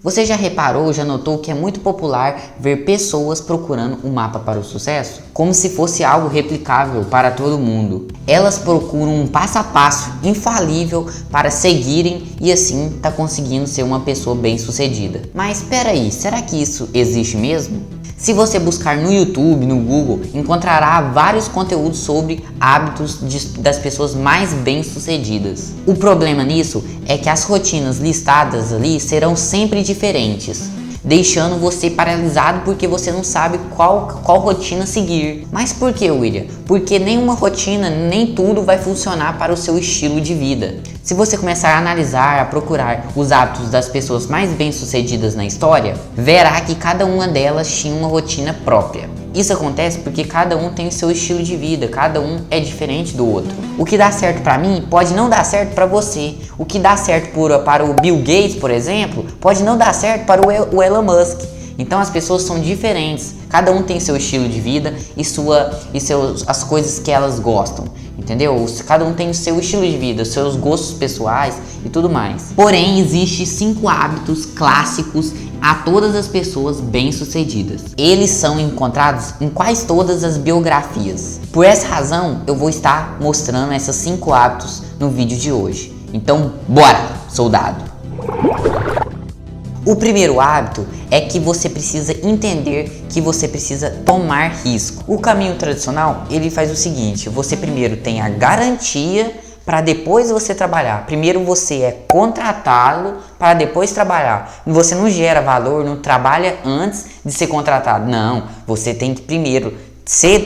Você já reparou, já notou que é muito popular ver pessoas procurando um mapa para o sucesso? Como se fosse algo replicável para todo mundo. Elas procuram um passo a passo infalível para seguirem e assim tá conseguindo ser uma pessoa bem-sucedida. Mas espera aí, será que isso existe mesmo? Se você buscar no YouTube, no Google, encontrará vários conteúdos sobre hábitos das pessoas mais bem-sucedidas. O problema nisso é que as rotinas listadas ali serão sempre diferentes, deixando você paralisado porque você não sabe qual rotina seguir. Mas por que, William? Porque nenhuma rotina, nem tudo vai funcionar para o seu estilo de vida. Se você começar a analisar, a procurar os hábitos das pessoas mais bem-sucedidas na história, verá que cada uma delas tinha uma rotina própria. Isso acontece porque cada um tem o seu estilo de vida, cada um é diferente do outro. O que dá certo para mim pode não dar certo para você. O que dá certo para o Bill Gates, por exemplo, pode não dar certo para o Elon Musk. Então as pessoas são diferentes, cada um tem seu estilo de vida e as coisas que elas gostam, entendeu? Cada um tem o seu estilo de vida, os seus gostos pessoais e tudo mais. Porém, existem 5 hábitos clássicos a todas as pessoas bem-sucedidas. Eles são encontrados em quase todas as biografias. Por essa razão, eu vou estar mostrando esses 5 hábitos no vídeo de hoje. Então, bora, soldado! O primeiro hábito é que você precisa entender que você precisa tomar risco. O caminho tradicional, ele faz o seguinte: você primeiro tem a garantia para depois você trabalhar. Primeiro você é contratado para depois trabalhar. Você não gera valor, não trabalha antes de ser contratado. Não, você tem que primeiro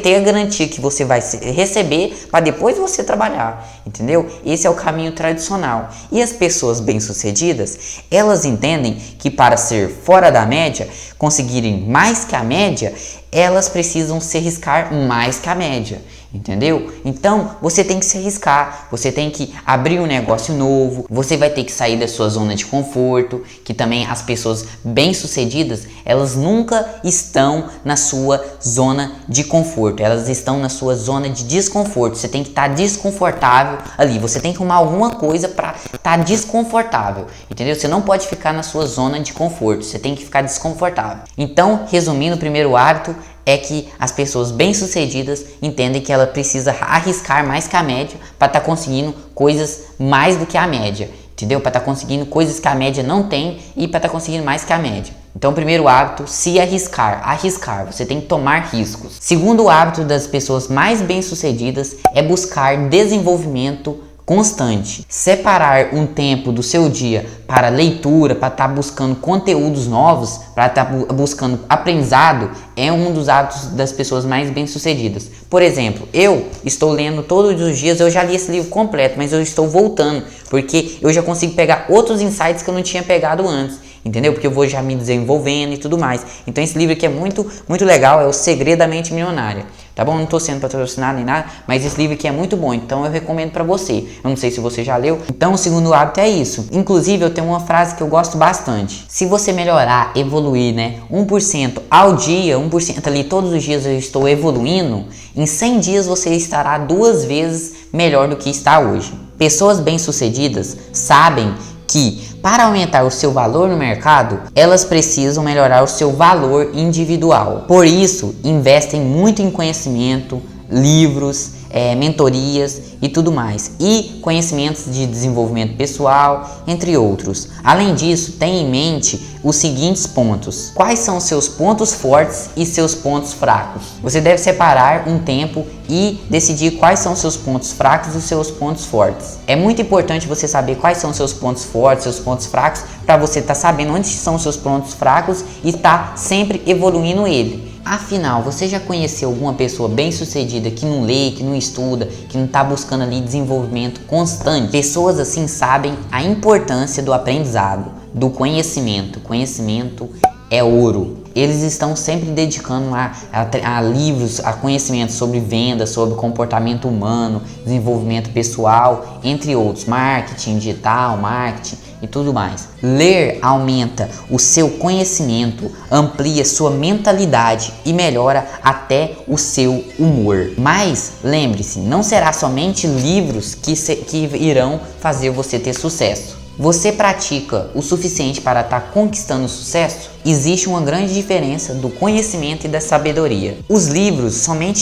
ter a garantia que você vai receber para depois você trabalhar, entendeu? Esse é o caminho tradicional. E as pessoas bem-sucedidas, elas entendem que para ser fora da média, conseguirem mais que a média, elas precisam se arriscar mais que a média, entendeu? Então, você tem que se arriscar, você tem que abrir um negócio novo, você vai ter que sair da sua zona de conforto, que também as pessoas bem-sucedidas, elas nunca estão na sua zona de conforto, elas estão na sua zona de desconforto. Você tem que estar desconfortável ali, você tem que arrumar alguma coisa para estar desconfortável, entendeu? Você não pode ficar na sua zona de conforto, você tem que ficar desconfortável. Então, resumindo, o primeiro hábito é que as pessoas bem-sucedidas entendem que ela precisa arriscar mais que a média para estar conseguindo coisas mais do que a média, entendeu? Para estar conseguindo coisas que a média não tem e para estar conseguindo mais que a média. Então, o primeiro hábito, se arriscar, você tem que tomar riscos. Segundo hábito das pessoas mais bem-sucedidas é buscar desenvolvimento constante. Separar um tempo do seu dia para leitura, para estar buscando conteúdos novos, para estar buscando aprendizado, é um dos hábitos das pessoas mais bem-sucedidas. Por exemplo, eu estou lendo todos os dias, eu já li esse livro completo, mas eu estou voltando, porque eu já consigo pegar outros insights que eu não tinha pegado antes, entendeu? Porque eu vou já me desenvolvendo e tudo mais. Então esse livro aqui é muito legal, é O Segredo da Mente Milionária. Tá bom? Não tô sendo patrocinado nem nada, mas esse livro aqui é muito bom, então eu recomendo pra você. Eu não sei se você já leu. Então o segundo hábito é isso. Inclusive eu tenho uma frase que eu gosto bastante. Se você melhorar, evoluir, né, 1% ao dia, 1% ali todos os dias eu estou evoluindo, em 100 dias você estará 2 vezes melhor do que está hoje. Pessoas bem-sucedidas sabem que para aumentar o seu valor no mercado, elas precisam melhorar o seu valor individual. Por isso, investem muito em conhecimento, livros, mentorias e tudo mais, e conhecimentos de desenvolvimento pessoal, entre outros. Além disso, tenha em mente os seguintes pontos: quais são os seus pontos fortes e seus pontos fracos. Você deve separar um tempo e decidir quais são os seus pontos fracos e os seus pontos fortes. É muito importante você saber quais são os seus pontos fortes, seus pontos fracos, para você estar sabendo onde são os seus pontos fracos e estar sempre evoluindo ele. Afinal, você já conheceu alguma pessoa bem-sucedida que não lê, que não estuda, que não está buscando ali desenvolvimento constante? Pessoas assim sabem a importância do aprendizado, do conhecimento. Conhecimento é ouro. Eles estão sempre dedicando a livros, a conhecimento sobre vendas, sobre comportamento humano, desenvolvimento pessoal, entre outros, marketing digital, marketing e tudo mais. Ler aumenta o seu conhecimento, amplia sua mentalidade e melhora até o seu humor. Mas lembre-se, não será somente livros que irão fazer você ter sucesso. Você pratica o suficiente para estar conquistando o sucesso? Existe uma grande diferença do conhecimento e da sabedoria. Os livros somente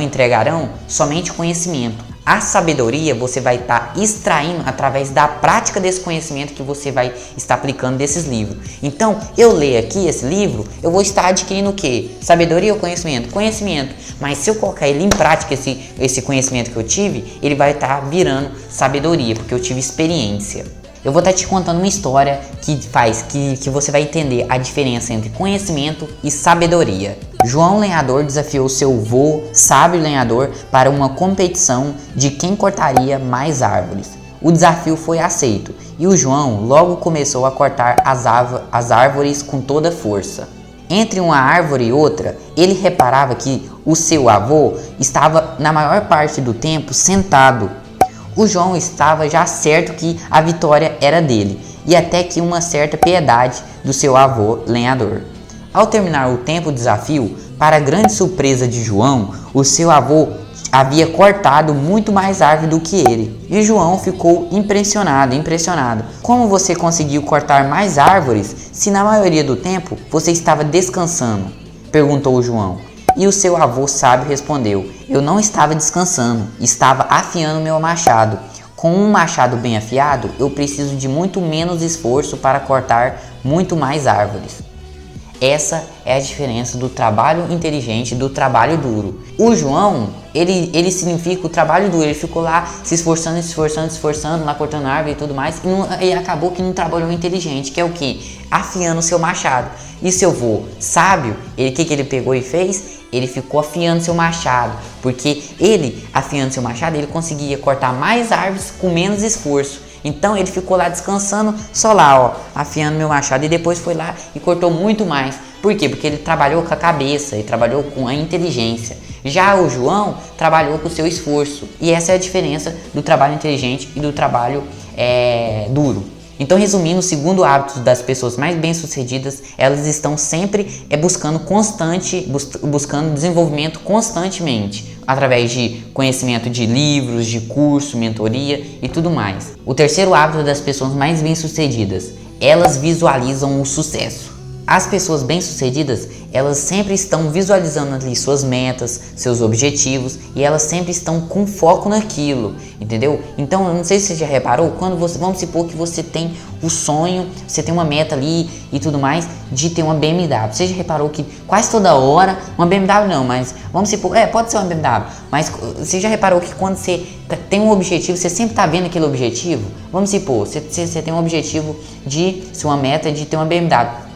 entregarão somente conhecimento. A sabedoria você vai estar extraindo através da prática desse conhecimento que você vai estar aplicando desses livros. Então, eu leio aqui esse livro, eu vou estar adquirindo o quê? Sabedoria ou conhecimento? Conhecimento. Mas se eu colocar ele em prática, esse conhecimento que eu tive, ele vai estar virando sabedoria, porque eu tive experiência. Eu vou estar te contando uma história que você vai entender a diferença entre conhecimento e sabedoria. João Lenhador desafiou seu vô, sábio lenhador, para uma competição de quem cortaria mais árvores. O desafio foi aceito e o João logo começou a cortar as árvores com toda a força. Entre uma árvore e outra, ele reparava que o seu avô estava na maior parte do tempo sentado. O João estava já certo que a vitória era dele e até que uma certa piedade do seu avô lenhador. Ao terminar o tempo do desafio, para grande surpresa de João, o seu avô havia cortado muito mais árvore do que ele. E João ficou impressionado. Como você conseguiu cortar mais árvores se na maioria do tempo você estava descansando? Perguntou João. E o seu avô sábio respondeu: eu não estava descansando, estava afiando meu machado. Com um machado bem afiado, eu preciso de muito menos esforço para cortar muito mais árvores. Essa é a diferença do trabalho inteligente e do trabalho duro. O João, ele significa o trabalho duro. Ele ficou lá se esforçando, lá cortando árvore e tudo mais. E acabou que não trabalhou inteligente, que é o que? Afiando o seu machado. E seu vô sábio, o que ele pegou e fez? Ele ficou afiando seu machado. Porque ele, afiando seu machado, ele conseguia cortar mais árvores com menos esforço. Então ele ficou lá descansando, só lá, ó, afiando meu machado, e depois foi lá e cortou muito mais. Por quê? Porque ele trabalhou com a cabeça, ele trabalhou com a inteligência. Já o João trabalhou com o seu esforço. E essa é a diferença do trabalho inteligente e do trabalho duro. Então, resumindo, o segundo hábito das pessoas mais bem-sucedidas, elas estão sempre buscando desenvolvimento constantemente, através de conhecimento de livros, de curso, mentoria e tudo mais. O terceiro hábito das pessoas mais bem-sucedidas, elas visualizam o sucesso. As pessoas bem-sucedidas, elas sempre estão visualizando ali suas metas, seus objetivos, e elas sempre estão com foco naquilo, entendeu? Então, eu não sei se você já reparou, vamos supor que você tem o sonho, você tem uma meta ali e tudo mais, de ter uma BMW. Você já reparou que quase toda hora, uma BMW não, mas vamos supor, pode ser uma BMW, mas você já reparou que quando você tem um objetivo, você sempre está vendo aquele objetivo? Vamos supor, você tem um objetivo se uma meta é de ter uma BMW.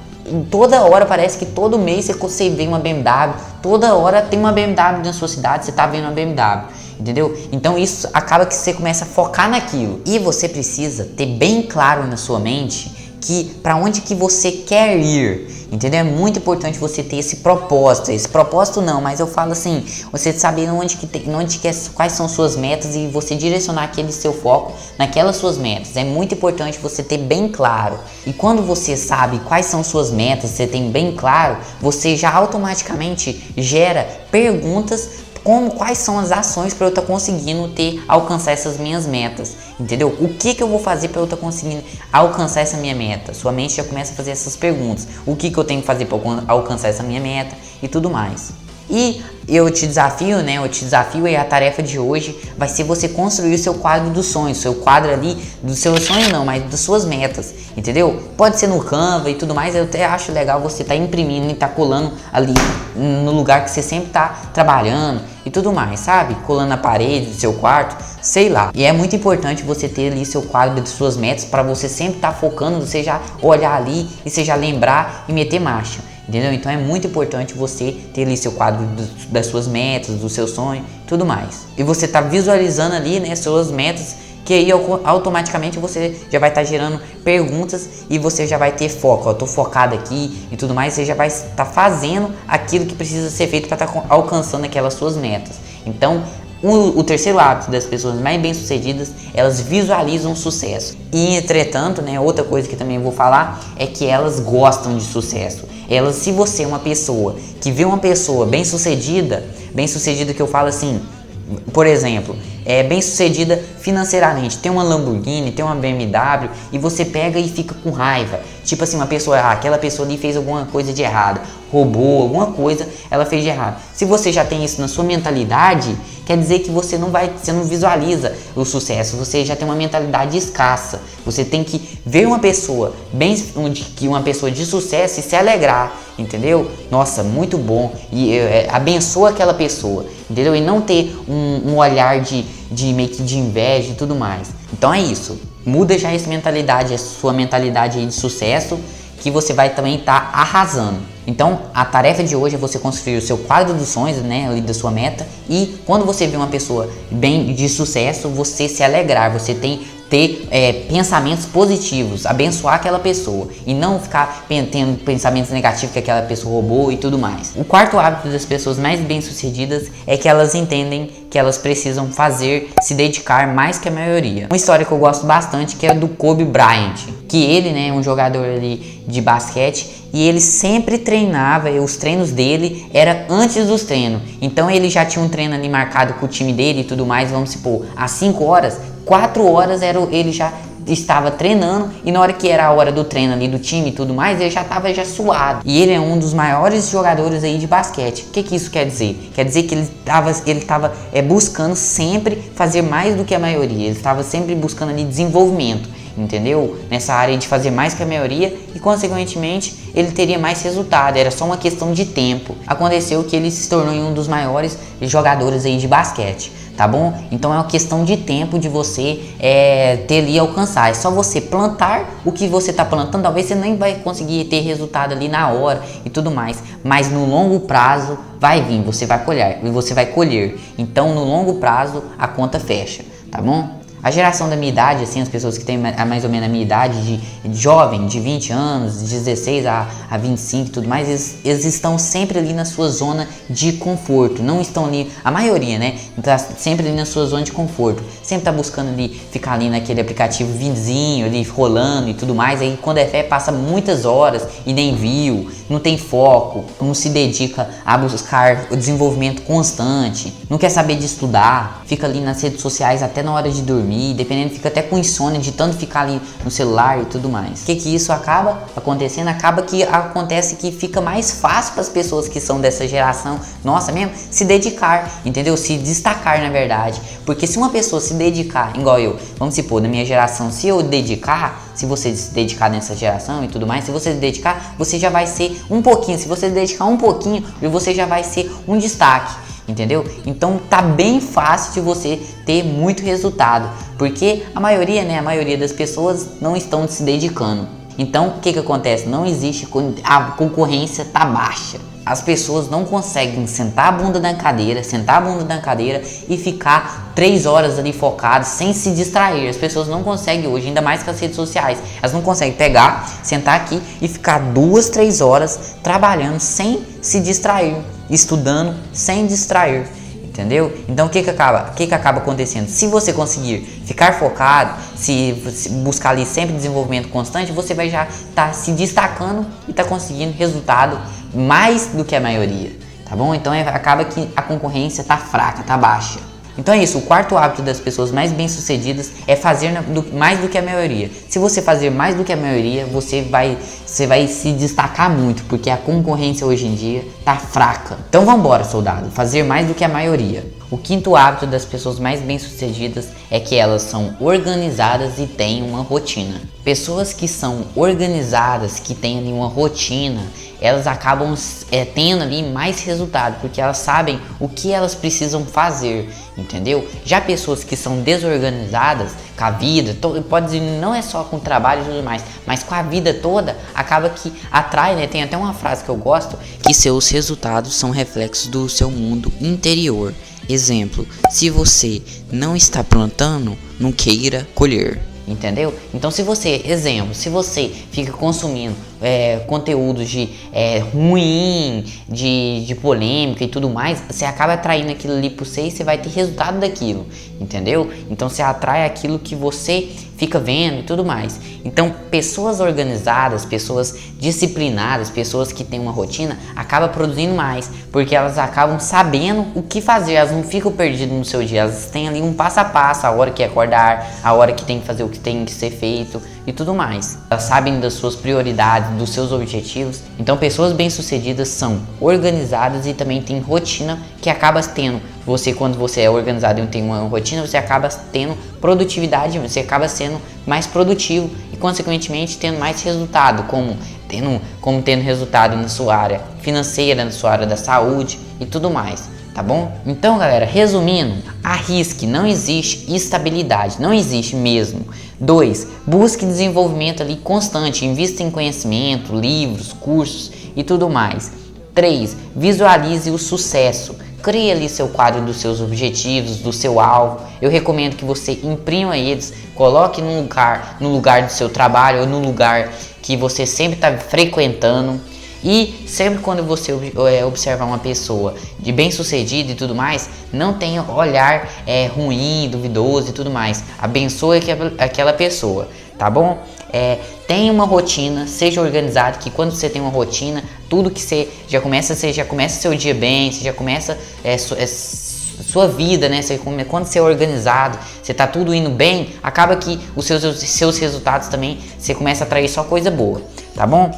Toda hora, parece que todo mês você vê uma BMW, toda hora tem uma BMW na sua cidade, você tá vendo uma BMW, entendeu? Então isso acaba que você começa a focar naquilo. E você precisa ter bem claro na sua mente que para onde que você quer ir, entendeu? É muito importante você ter esse propósito não, mas eu falo assim, você saber quais são suas metas e você direcionar aquele seu foco naquelas suas metas. É muito importante você ter bem claro. E quando você sabe quais são suas metas, você tem bem claro, você já automaticamente gera perguntas quais são as ações para eu estar conseguindo alcançar essas minhas metas, entendeu? O que eu vou fazer para eu estar conseguindo alcançar essa minha meta? Sua mente já começa a fazer essas perguntas. O que eu tenho que fazer para alcançar essa minha meta e tudo mais. E eu te desafio, e a tarefa de hoje vai ser você construir o seu quadro dos sonhos, seu quadro ali do seu sonho não, mas das suas metas, entendeu? Pode ser no Canva e tudo mais, eu até acho legal você estar imprimindo e colando ali no lugar que você sempre tá trabalhando e tudo mais, sabe? Colando na parede do seu quarto, sei lá. E é muito importante você ter ali seu quadro de suas metas para você sempre estar focando, você já olhar ali e você já lembrar e meter marcha. Entendeu? Então é muito importante você ter ali seu quadro das suas metas, do seu sonho, tudo mais. E você tá visualizando ali, suas metas, que aí automaticamente você já vai estar gerando perguntas e você já vai ter foco. Tô focado aqui e tudo mais, você já vai estar fazendo aquilo que precisa ser feito para estar alcançando aquelas suas metas. Então, o terceiro hábito das pessoas mais bem-sucedidas, elas visualizam o sucesso. E, entretanto, outra coisa que também vou falar é que elas gostam de sucesso. Se você é uma pessoa que vê uma pessoa bem-sucedida que eu falo assim, por exemplo, bem sucedida financeiramente, tem uma Lamborghini, tem uma BMW, e você pega e fica com raiva. Tipo assim, aquela pessoa ali fez alguma coisa de errado, roubou alguma coisa, ela fez de errado. Se você já tem isso na sua mentalidade, quer dizer que você não visualiza o sucesso, você já tem uma mentalidade escassa. Você tem que ver uma pessoa de sucesso e se alegrar, entendeu? Nossa, muito bom, e abençoa aquela pessoa, entendeu? E não ter um olhar de meio que de inveja e tudo mais. Então é isso, muda já essa sua mentalidade aí de sucesso, que você vai também estar arrasando. Então a tarefa de hoje é você construir o seu quadro dos sonhos, né, ali da sua meta, e quando você vê uma pessoa bem de sucesso, você se alegrar, você ter pensamentos positivos, abençoar aquela pessoa e não ficar tendo pensamentos negativos que aquela pessoa roubou e tudo mais. O quarto hábito das pessoas mais bem-sucedidas é que elas entendem que elas precisam se dedicar mais que a maioria. Uma história que eu gosto bastante, que é do Kobe Bryant, que ele, né, é um jogador ali de basquete, e ele sempre treinava, e os treinos dele era antes dos treinos. Então ele já tinha um treino ali marcado com o time dele e tudo mais, vamos supor, às 5 horas, 4 horas ele já estava treinando, e na hora que era a hora do treino ali do time e tudo mais, ele já estava suado. E ele é um dos maiores jogadores aí de basquete. O que isso quer dizer? Quer dizer que ele estava buscando sempre fazer mais do que a maioria. Ele estava sempre buscando ali desenvolvimento, entendeu? Nessa área de fazer mais que a maioria, e consequentemente ele teria mais resultado, era só uma questão de tempo. Aconteceu que ele se tornou um dos maiores jogadores aí de basquete, tá bom? Então é uma questão de tempo de você ter ali alcançar. É só você plantar o que você tá plantando. Talvez você nem vai conseguir ter resultado ali na hora e tudo mais, mas no longo prazo vai vir, você vai colher. Então no longo prazo a conta fecha, tá bom? A geração da minha idade, assim, as pessoas que têm mais ou menos a minha idade, de jovem, de 20 anos, de 16 a 25 e tudo mais, eles estão sempre ali na sua zona de conforto. Não estão ali, a maioria, né? Está sempre ali na sua zona de conforto. Sempre está buscando ali, ficar ali naquele aplicativo vizinho, ali rolando e tudo mais. Aí quando é fé, passa muitas horas e nem viu, não tem foco, não se dedica a buscar o desenvolvimento constante, não quer saber de estudar, fica ali nas redes sociais até na hora de dormir, dependendo, fica até com insônia de tanto ficar ali no celular e tudo mais. O que isso acaba acontecendo? Acontece que fica mais fácil para as pessoas que são dessa geração, nossa mesmo, se dedicar, entendeu? Se destacar, na verdade. Porque se uma pessoa se dedicar, igual eu, vamos supor, na minha geração, se você se dedicar nessa geração e tudo mais, se você se dedicar, você já vai ser um pouquinho, se você se dedicar um pouquinho, você já vai ser um destaque, entendeu? Então tá bem fácil de você ter muito resultado, porque a maioria das pessoas não estão se dedicando. Então o que acontece? Não existe, a concorrência tá baixa. As pessoas não conseguem sentar a bunda na cadeira e ficar 3 horas ali focadas sem se distrair. As pessoas não conseguem hoje, ainda mais com as redes sociais. Elas não conseguem sentar aqui e ficar 2, 3 horas trabalhando sem se distrair, estudando sem distrair. Entendeu? Então o que acaba acontecendo? Se você conseguir ficar focado, se buscar ali sempre desenvolvimento constante, você vai já estar se destacando e tá conseguindo resultado mais do que a maioria, tá bom? Então acaba que a concorrência tá fraca, tá baixa. Então é isso, o quarto hábito das pessoas mais bem-sucedidas é fazer mais do que a maioria. Se você fazer mais do que a maioria, você vai se destacar muito, porque a concorrência hoje em dia tá fraca. Então vambora, soldado, fazer mais do que a maioria. O quinto hábito das pessoas mais bem-sucedidas é que elas são organizadas e têm uma rotina. Pessoas que são organizadas, que têm ali uma rotina, elas acabam tendo ali mais resultado, porque elas sabem o que elas precisam fazer, entendeu? Já pessoas que são desorganizadas com a vida, pode dizer, não é só com o trabalho e tudo mais, mas com a vida toda, acaba que atrai, né? Tem até uma frase que eu gosto, que seus resultados são reflexos do seu mundo interior. Exemplo, se você não está plantando, não queira colher. Entendeu? Então se você fica consumindo conteúdos de ruim, de polêmica e tudo mais, você acaba atraindo aquilo ali por você e você vai ter resultado daquilo, entendeu? Então você atrai aquilo que você fica vendo e tudo mais. Então pessoas organizadas, pessoas disciplinadas, pessoas que têm uma rotina, acabam produzindo mais, porque elas acabam sabendo o que fazer, elas não ficam perdidas no seu dia, elas têm ali um passo a passo, a hora que acordar, a hora que tem que fazer o que tem que ser feito e tudo mais. Elas sabem das suas prioridades, dos seus objetivos. Então pessoas bem-sucedidas são organizadas e também têm rotina, que acaba tendo, quando você é organizado e tem uma rotina, você acaba tendo produtividade, você acaba sendo mais produtivo e consequentemente tendo mais resultado, como tendo resultado na sua área financeira, na sua área da saúde e tudo mais. Tá bom? Então, galera, resumindo, arrisque, não existe estabilidade, não existe mesmo. 2. Busque desenvolvimento ali constante, invista em conhecimento, livros, cursos e tudo mais. 3. Visualize o sucesso. Crie ali seu quadro dos seus objetivos, do seu alvo. Eu recomendo que você imprima eles, coloque no lugar do seu trabalho ou no lugar que você sempre está frequentando. E sempre quando você observar uma pessoa de bem sucedida e tudo mais, não tenha olhar ruim, duvidoso e tudo mais. Abençoe aquela pessoa, tá bom? Tenha uma rotina, seja organizado, que quando você tem uma rotina, tudo que você já começa seu dia bem, você já começa sua vida, né? Quando você é organizado, você tá tudo indo bem, acaba que os seus resultados também, você começa a atrair só coisa boa, tá bom?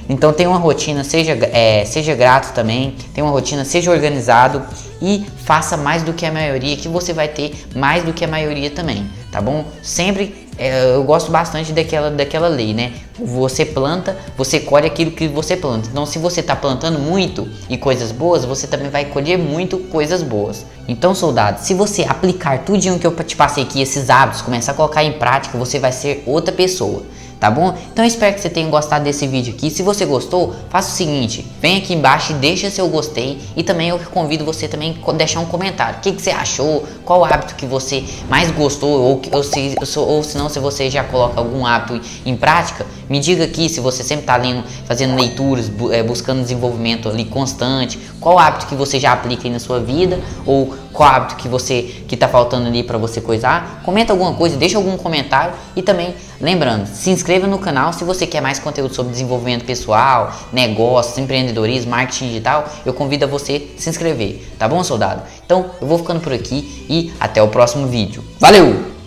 Então tenha uma rotina, seja grato também, tenha uma rotina, seja organizado e faça mais do que a maioria, que você vai ter mais do que a maioria também, tá bom? Sempre eu gosto bastante daquela lei, né? Você planta, você colhe aquilo que você planta. Então, se você está plantando muito e coisas boas, você também vai colher muito coisas boas. Então, soldado, se você aplicar tudinho que eu te passei aqui, esses hábitos, começar a colocar em prática, você vai ser outra pessoa. Tá bom? Então eu espero que você tenha gostado desse vídeo aqui. Se você gostou, faça o seguinte, vem aqui embaixo e deixa seu gostei. E também eu convido você também a deixar um comentário. O que você achou? Qual hábito que você mais gostou? Ou se não, se você já coloca algum hábito em prática, me diga aqui se você sempre está lendo, fazendo leituras, buscando desenvolvimento ali constante. Qual hábito que você já aplica aí na sua vida? Ou qual hábito que tá faltando ali para você coisar? Comenta alguma coisa, deixa algum comentário. E também, lembrando, se inscreva no canal se você quer mais conteúdo sobre desenvolvimento pessoal, negócios, empreendedorismo, marketing digital. Eu convido a você a se inscrever, tá bom, soldado? Então, eu vou ficando por aqui e até o próximo vídeo. Valeu!